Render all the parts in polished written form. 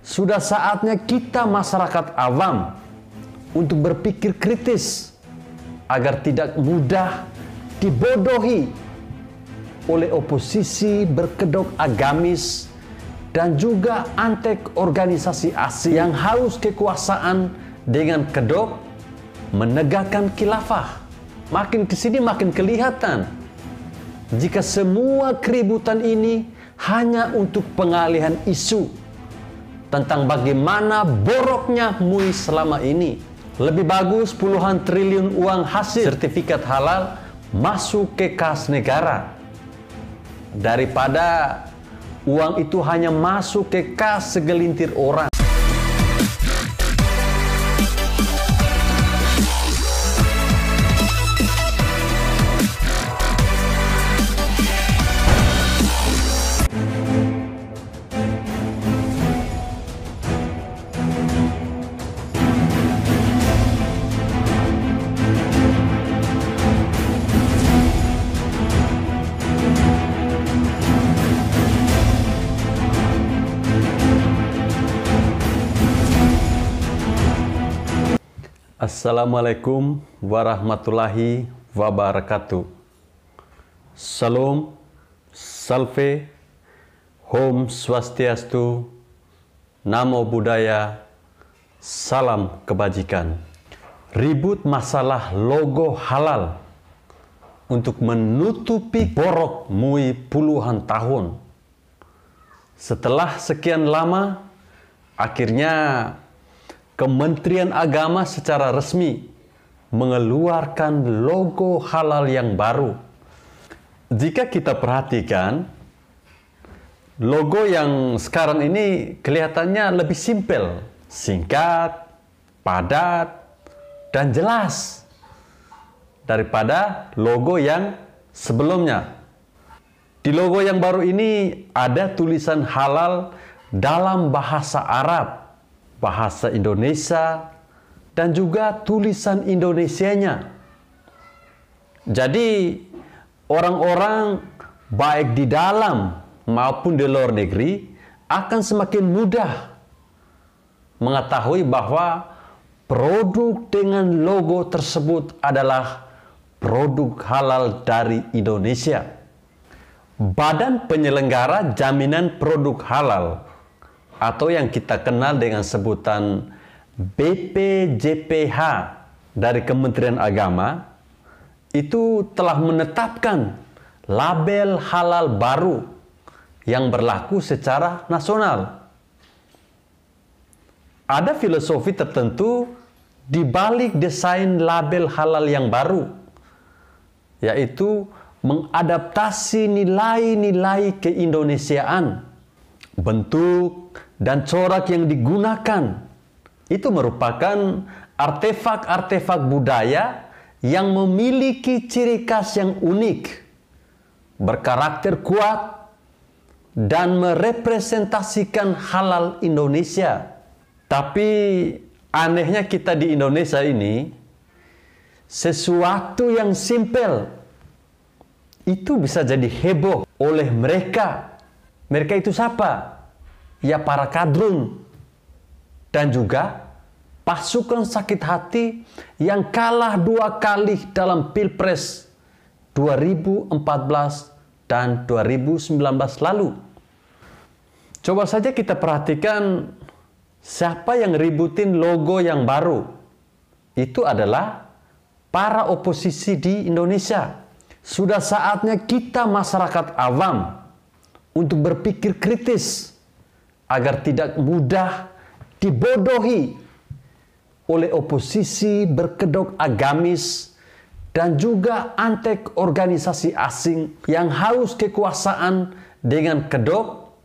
Sudah saatnya kita masyarakat awam untuk berpikir kritis agar tidak mudah dibodohi oleh oposisi berkedok agamis dan juga antek organisasi asing yang haus kekuasaan dengan kedok menegakkan khilafah. Makin kesini makin kelihatan jika semua keributan ini hanya untuk pengalihan isu tentang bagaimana boroknya MUI selama ini. Lebih bagus puluhan triliun uang hasil sertifikat halal masuk ke kas negara daripada uang itu hanya masuk ke kas segelintir orang. Assalamualaikum warahmatullahi wabarakatuh. Salam, salve, Om Swastiastu, Namo Buddhaya, salam kebajikan. Ribut masalah logo halal untuk menutupi borok MUI puluhan tahun. Setelah sekian lama, akhirnya Kementerian Agama secara resmi mengeluarkan logo halal yang baru. Jika kita perhatikan, logo yang sekarang ini kelihatannya lebih simpel, singkat, padat, dan jelas daripada logo yang sebelumnya. Di logo yang baru ini ada tulisan halal dalam bahasa Arab, bahasa Indonesia, dan juga tulisan Indonesianya. Jadi orang-orang baik di dalam maupun di luar negeri akan semakin mudah mengetahui bahwa produk dengan logo tersebut adalah produk halal dari Indonesia. Badan Penyelenggara Jaminan Produk Halal atau yang kita kenal dengan sebutan BPJPH dari Kementerian Agama itu telah menetapkan label halal baru yang berlaku secara nasional. Ada filosofi tertentu di balik desain label halal yang baru, yaitu mengadaptasi nilai-nilai keindonesiaan. Bentuk dan corak yang digunakan itu merupakan artefak-artefak budaya yang memiliki ciri khas yang unik, berkarakter kuat, dan merepresentasikan halal Indonesia. Tapi anehnya kita di Indonesia ini, sesuatu yang simpel itu bisa jadi heboh oleh mereka. Mereka itu siapa? Ya para kadrun dan juga pasukan sakit hati yang kalah 2 kali dalam Pilpres 2014 dan 2019 lalu. Coba saja kita perhatikan siapa yang ributin logo yang baru. Itu adalah para oposisi di Indonesia. Sudah saatnya kita masyarakat awam untuk berpikir kritis agar tidak mudah dibodohi oleh oposisi berkedok agamis dan juga antek organisasi asing yang haus kekuasaan dengan kedok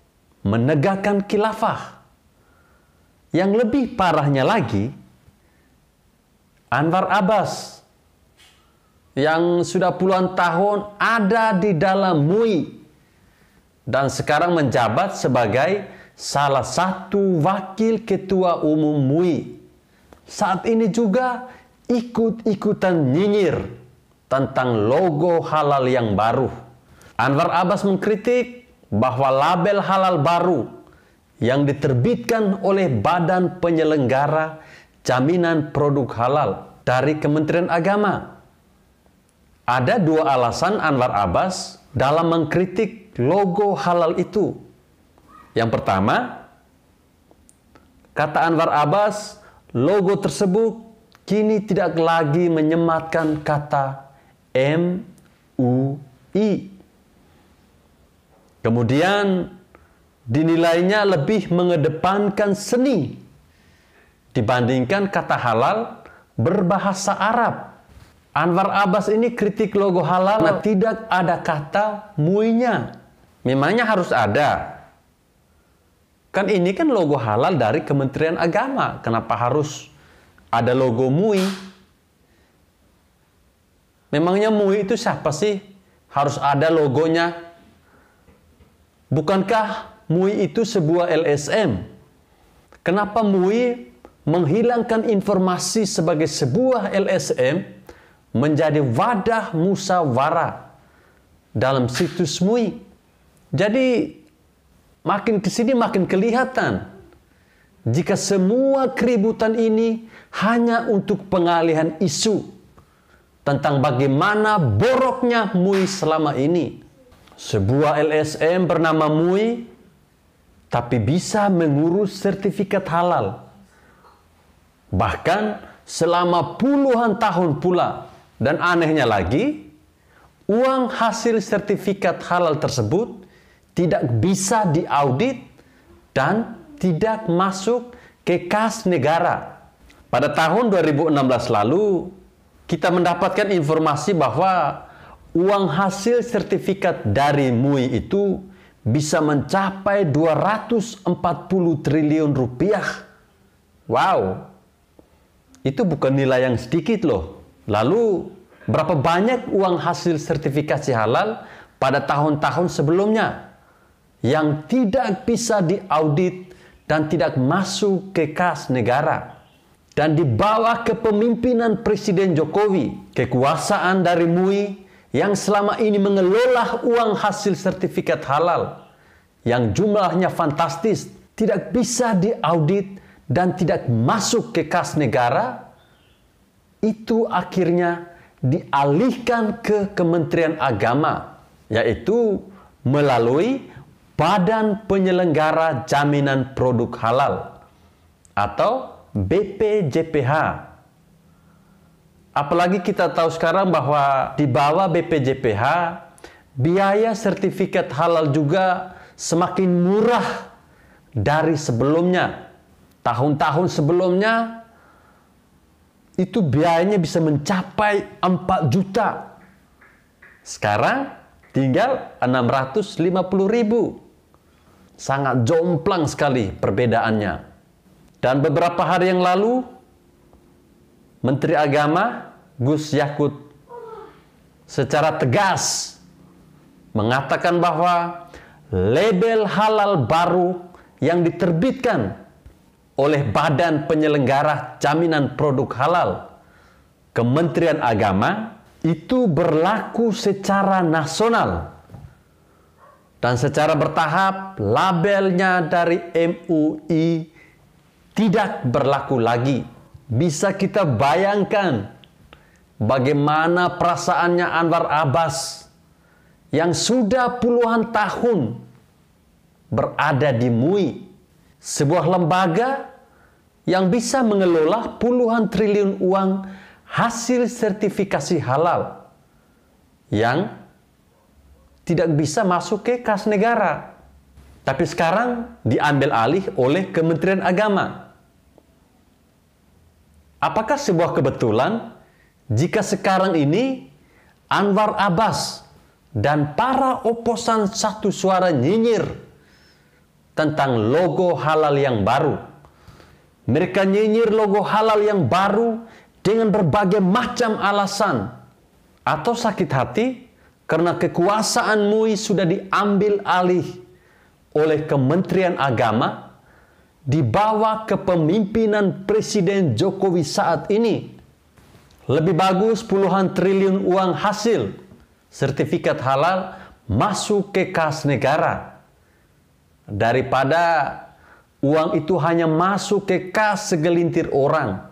menegakkan khilafah. Yang lebih parahnya lagi, Anwar Abbas yang sudah puluhan tahun ada di dalam MUI dan sekarang menjabat sebagai salah satu wakil ketua umum MUI. Saat ini juga ikut-ikutan nyinyir tentang logo halal yang baru. Anwar Abbas mengkritik bahwa label halal baru yang diterbitkan oleh Badan Penyelenggara Jaminan Produk Halal dari Kementerian Agama. Ada dua alasan Anwar Abbas dalam mengkritik logo halal itu. Yang pertama, kata Anwar Abbas, logo tersebut kini tidak lagi menyematkan kata MUI. Kemudian dinilainya lebih mengedepankan seni dibandingkan kata halal berbahasa Arab. Anwar Abbas ini kritik logo halal karena tidak ada kata MUI-nya. Memangnya harus ada? Kan ini kan logo halal dari Kementerian Agama. Kenapa harus ada logo MUI? Memangnya MUI itu siapa sih? Harus ada logonya? Bukankah MUI itu sebuah LSM? Kenapa MUI menghilangkan informasi sebagai sebuah LSM menjadi wadah musyawarah dalam situs MUI? Jadi makin kesini makin kelihatan jika semua keributan ini hanya untuk pengalihan isu tentang bagaimana boroknya MUI selama ini. Sebuah LSM bernama MUI tapi bisa mengurus sertifikat halal. Bahkan selama puluhan tahun pula. Dan anehnya lagi, uang hasil sertifikat halal tersebut tidak bisa diaudit dan tidak masuk ke kas negara. Pada tahun 2016 lalu, kita mendapatkan informasi bahwa uang hasil sertifikat dari MUI itu bisa mencapai 240 triliun rupiah. Wow, itu bukan nilai yang sedikit loh. Lalu, berapa banyak uang hasil sertifikasi halal pada tahun-tahun sebelumnya yang tidak bisa diaudit dan tidak masuk ke kas negara? Dan di bawah kepemimpinan Presiden Jokowi, kekuasaan dari MUI yang selama ini mengelola uang hasil sertifikat halal yang jumlahnya fantastis, tidak bisa diaudit dan tidak masuk ke kas negara, itu akhirnya dialihkan ke Kementerian Agama, yaitu melalui Badan Penyelenggara Jaminan Produk Halal atau BPJPH. Apalagi kita tahu sekarang bahwa di bawah BPJPH biaya sertifikat halal juga semakin murah dari sebelumnya. Tahun-tahun sebelumnya itu biayanya bisa mencapai 4 juta. Sekarang tinggal 650.000. Sangat jomplang sekali perbedaannya. Dan beberapa hari yang lalu, Menteri Agama Gus Yakut secara tegas mengatakan bahwa label halal baru yang diterbitkan oleh Badan Penyelenggara Jaminan Produk Halal Kementerian Agama itu berlaku secara nasional dan secara bertahap. Labelnya dari MUI tidak berlaku lagi. Bisa kita bayangkan bagaimana perasaannya Anwar Abbas yang sudah puluhan tahun berada di MUI, sebuah lembaga yang bisa mengelola puluhan triliun uang hasil sertifikasi halal yang tidak bisa masuk ke kas negara. Tapi sekarang diambil alih oleh Kementerian Agama. Apakah sebuah kebetulan jika sekarang ini Anwar Abbas dan para oposan satu suara nyinyir tentang logo halal yang baru? Mereka nyinyir logo halal yang baru dengan berbagai macam alasan. Atau sakit hati karena kekuasaan MUI sudah diambil alih oleh Kementerian Agama di bawah kepemimpinan Presiden Jokowi saat ini. Lebih bagus puluhan triliun uang hasil sertifikat halal masuk ke kas negara daripada uang itu hanya masuk ke kas segelintir orang.